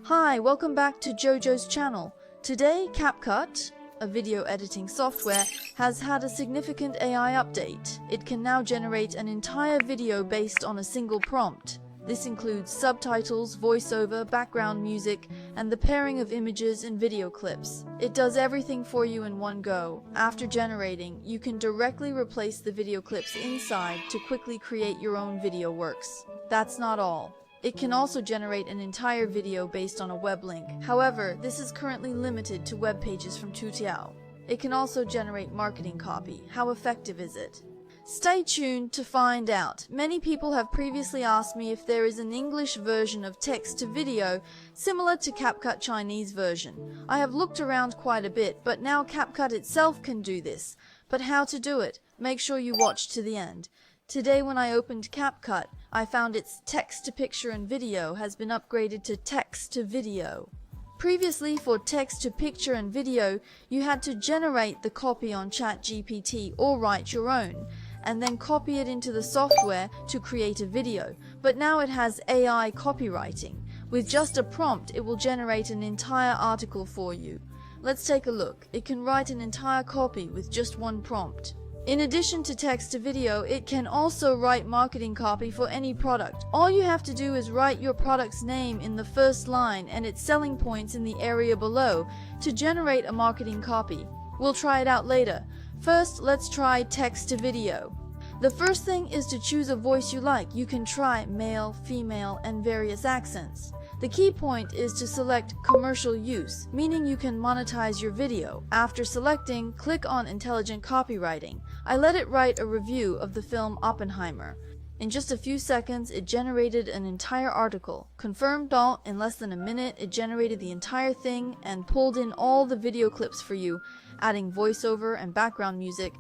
Hi, welcome back to JoJo's channel. Today, CapCut, a video editing software, has had a significant AI update. It can now generate an entire video based on a single prompt. This includes subtitles, voiceover, background music, and the pairing of images and video clips. It does everything for you in one go. After generating, you can directly replace the video clips inside to quickly create your own video works. That's not all. It can also generate an entire video based on a web link. However, this is currently limited to web pages from Toutiao. It can also generate marketing copy. How effective is it? Stay tuned to find out. Many people have previously asked me if there is an English version of text to video similar to CapCut Chinese version. I have looked around quite a bit, but now CapCut itself can do this. But how to do it? Make sure you watch to the end. Today when I opened CapCut, I found its text to picture and video has been upgraded to text to video. Previously, for text to picture and video, you had to generate the copy on ChatGPT or write your own, and then copy it into the software to create a video. But now it has AI copywriting. With just a prompt, it will generate an entire article for you. Let's take a look. It can write an entire copy with just one prompt. In addition to text to video, it can also write marketing copy for any product. All you have to do is write your product's name in the first line and its selling points in the area below to generate a marketing copy. We'll try it out later. First, let's try text to video. The first thing is to choose a voice you like. You can try male, female, and various accents. The key point is to select commercial use, meaning you can monetize your video. After selecting, click on intelligent copywriting. I let it write a review of the film Oppenheimer. In just a few seconds, it generated an entire article. Confirmed all, in less than a minute, it generated the entire thing and pulled in all the video clips for you, adding voiceover and background music.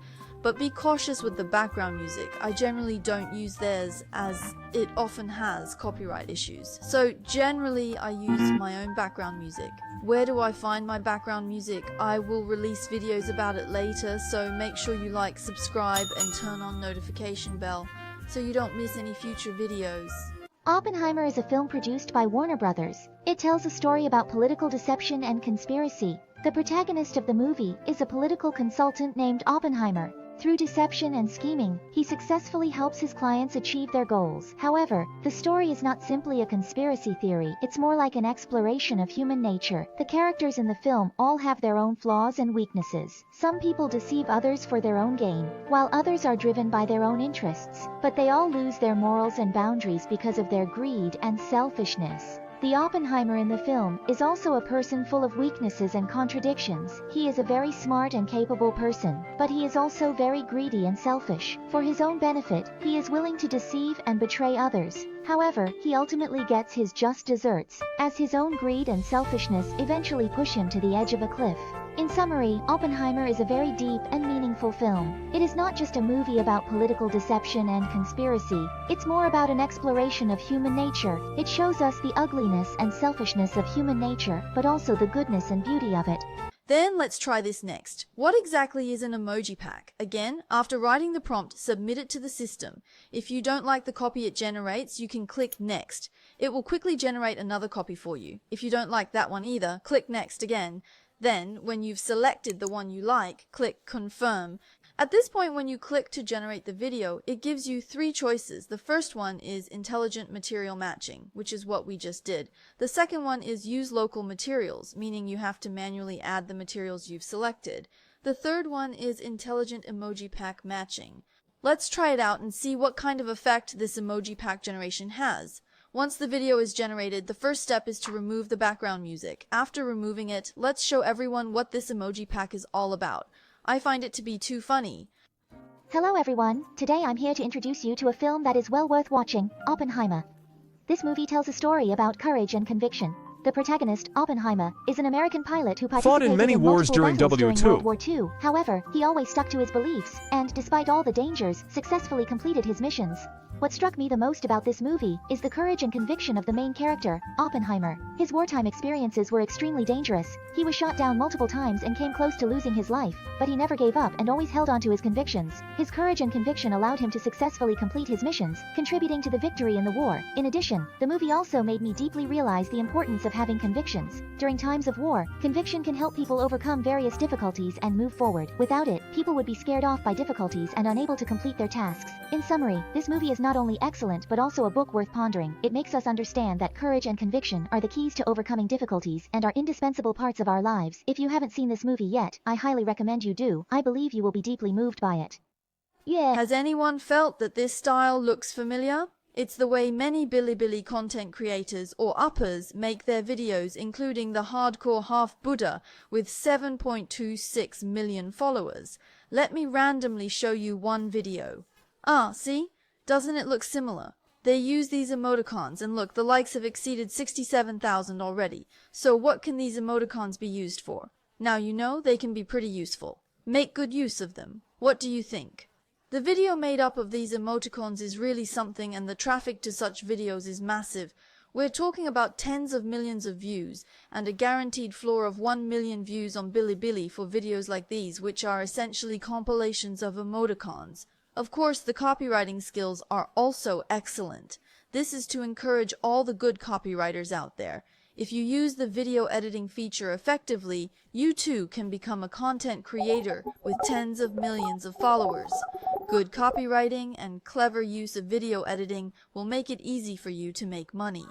But be cautious with the background music. I generally don't use theirs as it often has copyright issues. So generally I use my own background music. Where do I find my background music? I will release videos about it later, so make sure you like, subscribe, and turn on notification bell so you don't miss any future videos. Oppenheimer is a film produced by Warner Brothers. It tells a story about political deception and conspiracy. The protagonist of the movie is a political consultant named Oppenheimer. Through deception and scheming, he successfully helps his clients achieve their goals. However, the story is not simply a conspiracy theory, it's more like an exploration of human nature. The characters in the film all have their own flaws and weaknesses. Some people deceive others for their own gain, while others are driven by their own interests. But they all lose their morals and boundaries because of their greed and selfishness. The Oppenheimer in the film is also a person full of weaknesses and contradictions. He is a very smart and capable person, but he is also very greedy and selfish. For his own benefit, he is willing to deceive and betray others. However, he ultimately gets his just desserts, as his own greed and selfishness eventually push him to the edge of a cliff. In summary, Oppenheimer is a very deep and meaningful film. It is not just a movie about political deception and conspiracy, it's more about an exploration of human nature. It shows us the ugliness and selfishness of human nature, but also the goodness and beauty of it. Then let's try this next. What exactly is an emoji pack? Again, after writing the prompt, submit it to the system. If you don't like the copy it generates, you can click Next. It will quickly generate another copy for you. If you don't like that one either, click Next again. Then, when you've selected the one you like, click Confirm. At this point, when you click to generate the video, it gives you three choices. The first one is Intelligent Material Matching, which is what we just did. The second one is Use Local Materials, meaning you have to manually add the materials you've selected. The third one is Intelligent Emoji Pack Matching. Let's try it out and see what kind of effect this emoji pack generation has. Once the video is generated, the first step is to remove the background music. After removing it, let's show everyone what this emoji pack is all about. I find it to be too funny. Hello everyone, today I'm here to introduce you to a film that is well worth watching, Oppenheimer. This movie tells a story about courage and conviction. The protagonist, Oppenheimer, is an American pilot who participated in many wars during World War II. However, he always stuck to his beliefs, and despite all the dangers, successfully completed his missions. What struck me the most about this movie is the courage and conviction of the main character, Oppenheimer. His wartime experiences were extremely dangerous. He was shot down multiple times and came close to losing his life, but he never gave up and always held on to his convictions. His courage and conviction allowed him to successfully complete his missions, contributing to the victory in the war. In addition, the movie also made me deeply realize the importance of having convictions. During times of war, conviction can help people overcome various difficulties and move forward. Without it, people would be scared off by difficulties and unable to complete their tasks. In summary, this movie is not only excellent but also a book worth pondering. It makes us understand that courage and conviction are the keys to overcoming difficulties and are indispensable parts of our lives. If you haven't seen this movie yet, I highly recommend you do. I believe you will be deeply moved by it. Yeah. Has anyone felt that this style looks familiar? It's the way many Bilibili content creators or uppers make their videos, including the hardcore half-Buddha with 7.26 million followers. Let me randomly show you one video. See? Doesn't it look similar? They use these emoticons, and look, the likes have exceeded 67,000 already. So what can these emoticons be used for? Now you know they can be pretty useful. Make good use of them. What do you think? The video made up of these emoticons is really something, and the traffic to such videos is massive. We're talking about tens of millions of views, and a guaranteed floor of 1 million views on Bilibili for videos like these, which are essentially compilations of emoticons. Of course, the copywriting skills are also excellent. This is to encourage all the good copywriters out there. If you use the video editing feature effectively, you too can become a content creator with tens of millions of followers. Good copywriting and clever use of video editing will make it easy for you to make money.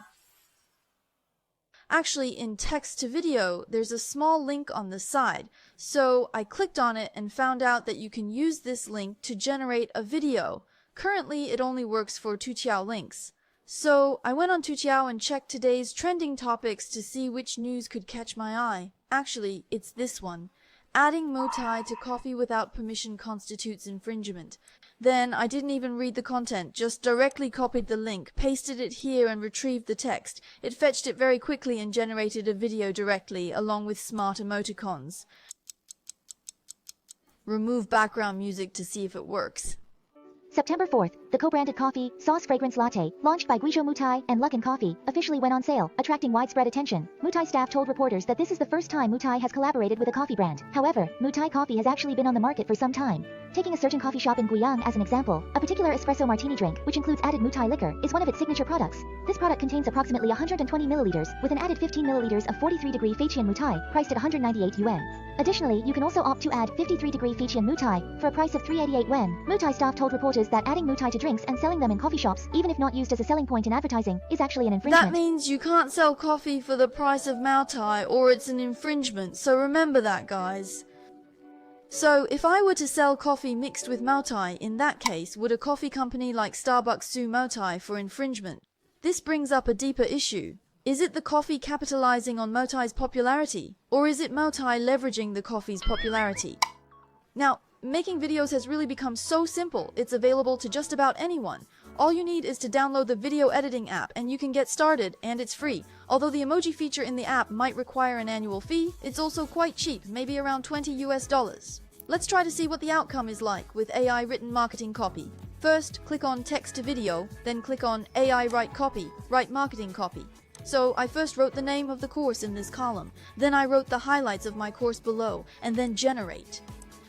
Actually, in text to video, there's a small link on the side. So I clicked on it and found out that you can use this link to generate a video. Currently, it only works for Tuqiao links. So I went on Tuqiao and checked today's trending topics to see which news could catch my eye. Actually, it's this one. Adding motai to coffee without permission constitutes infringement. Then I didn't even read the content, just directly copied the link, pasted it here and retrieved the text. It fetched it very quickly and generated a video directly, along with smart emoticons. Remove background music to see if it works. September 4th, the co-branded coffee, sauce fragrance latte, launched by Guizhou Mutai and Luckin Coffee, officially went on sale, attracting widespread attention. Mutai staff told reporters that this is the first time Mutai has collaborated with a coffee brand. However, Mutai coffee has actually been on the market for some time. Taking a certain coffee shop in Guiyang as an example, a particular espresso martini drink, which includes added Mutai liquor, is one of its signature products. This product contains approximately 120 milliliters, with an added 15 milliliters of 43-degree Feiqian Mutai, priced at 198 yuan. Additionally, you can also opt to add 53-degree Feiqian Mutai, for a price of 388 yuan. Mutai staff told reporters that adding Mutai to drinks and selling them in coffee shops, even if not used as a selling point in advertising, is actually an infringement. That means you can't sell coffee for the price of Mutai, or it's an infringement, so remember that, guys. So, if I were to sell coffee mixed with Mutai, in that case, would a coffee company like Starbucks sue Mutai for infringement? This brings up a deeper issue. Is it the coffee capitalizing on Motai's popularity? Or is it Mutai leveraging the coffee's popularity? Now, making videos has really become so simple, it's available to just about anyone. All you need is to download the video editing app and you can get started, and it's free. Although the emoji feature in the app might require an annual fee, it's also quite cheap, maybe around $20. Let's try to see what the outcome is like with AI written marketing copy. First, click on text to video, then click on AI write copy, write marketing copy. So I first wrote the name of the course in this column, then I wrote the highlights of my course below, and then generate.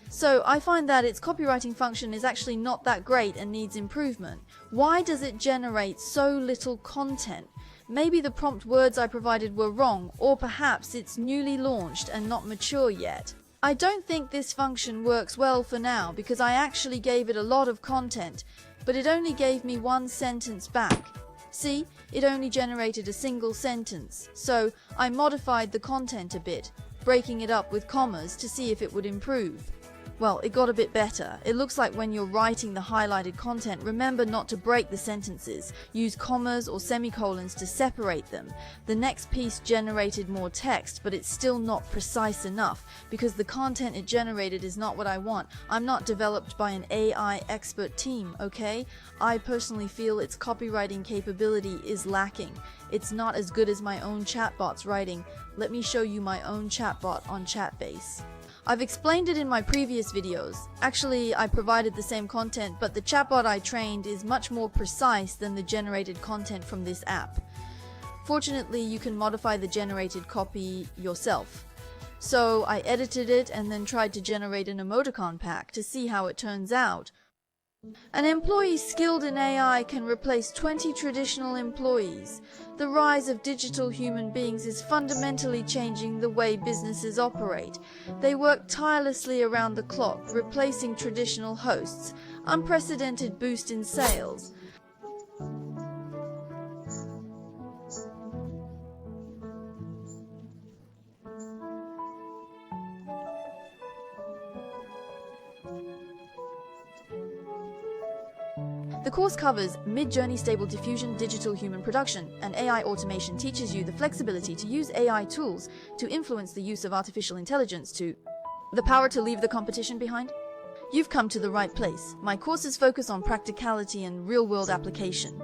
So I find that its copywriting function is actually not that great and needs improvement. Why does it generate so little content? Maybe the prompt words I provided were wrong, or perhaps it's newly launched and not mature yet. I don't think this function works well for now because I actually gave it a lot of content, but it only gave me one sentence back. See, it only generated a single sentence, so I modified the content a bit, breaking it up with commas to see if it would improve. Well, it got a bit better. It looks like when you're writing the highlighted content, remember not to break the sentences. Use commas or semicolons to separate them. The next piece generated more text, but it's still not precise enough because the content it generated is not what I want. I'm not developed by an AI expert team, okay? I personally feel its copywriting capability is lacking. It's not as good as my own chatbot's writing. Let me show you my own chatbot on Chatbase. I've explained it in my previous videos. Actually, I provided the same content, but the chatbot I trained is much more precise than the generated content from this app. Fortunately, you can modify the generated copy yourself. So I edited it and then tried to generate an emoticon pack to see how it turns out. An employee skilled in AI can replace 20 traditional employees. The rise of digital human beings is fundamentally changing the way businesses operate. They work tirelessly around the clock, replacing traditional hosts. Unprecedented boost in sales. The course covers mid-journey stable diffusion digital human production, and AI automation teaches you the flexibility to use AI tools to influence the use of artificial intelligence to the power to leave the competition behind. You've come to the right place. My courses focus on practicality and real-world application.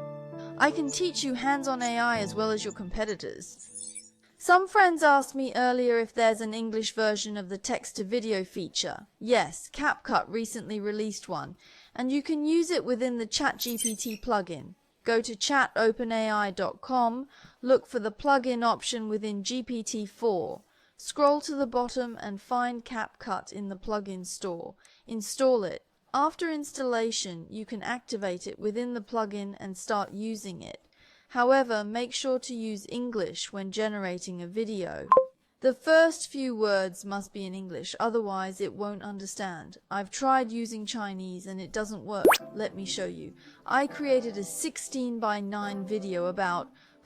I can teach you hands-on AI as well as your competitors. Some friends asked me earlier if there's an English version of the text-to-video feature. Yes, CapCut recently released one, and you can use it within the ChatGPT plugin. Go to chatopenai.com, look for the plugin option within GPT-4. Scroll to the bottom and find CapCut in the plugin store. Install it. After installation, you can activate it within the plugin and start using it. However, make sure to use English when generating a video. The first few words must be in English, otherwise it won't understand. I've tried using Chinese and it doesn't work. Let me show you. I created a 16:9 video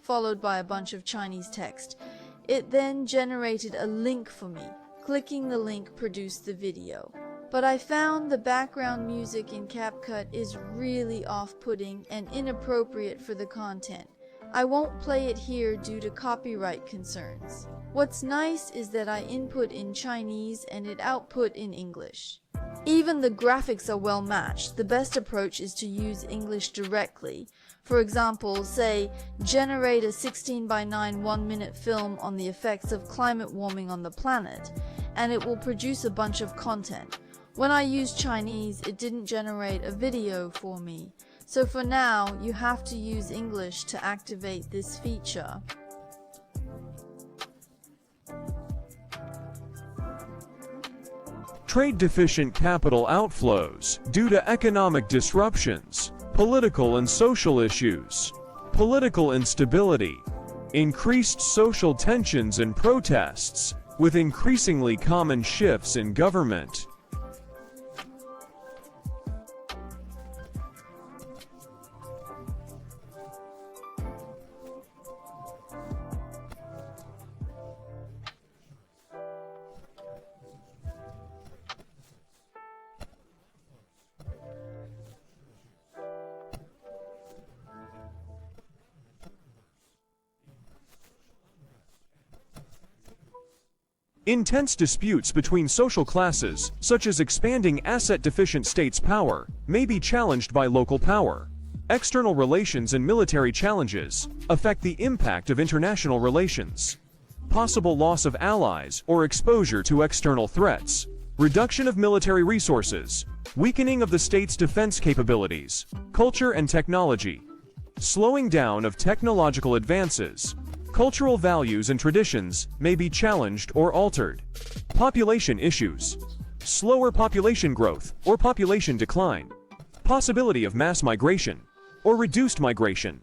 followed by a bunch of Chinese text. It then generated a link for me. Clicking the link produced the video. But I found the background music in CapCut is really off-putting and inappropriate for the content. I won't play it here due to copyright concerns. What's nice is that I input in Chinese and it output in English. Even the graphics are well matched. The best approach is to use English directly. For example, say, generate a 16:9 1-minute film on the effects of climate warming on the planet, and it will produce a bunch of content. When I used Chinese, it didn't generate a video for me. So for now, you have to use English to activate this feature. Trade-deficient capital outflows due to economic disruptions, political and social issues, political instability, increased social tensions and protests, with increasingly common shifts in government. Intense disputes between social classes, such as expanding asset-deficient states' power, may be challenged by local power. External relations and military challenges affect the impact of international relations. Possible loss of allies or exposure to external threats. Reduction of military resources. Weakening of the state's defense capabilities. Culture and technology. Slowing down of technological advances. Cultural values and traditions may be challenged or altered. Population issues. Slower population growth or population decline. Possibility of mass migration or reduced migration.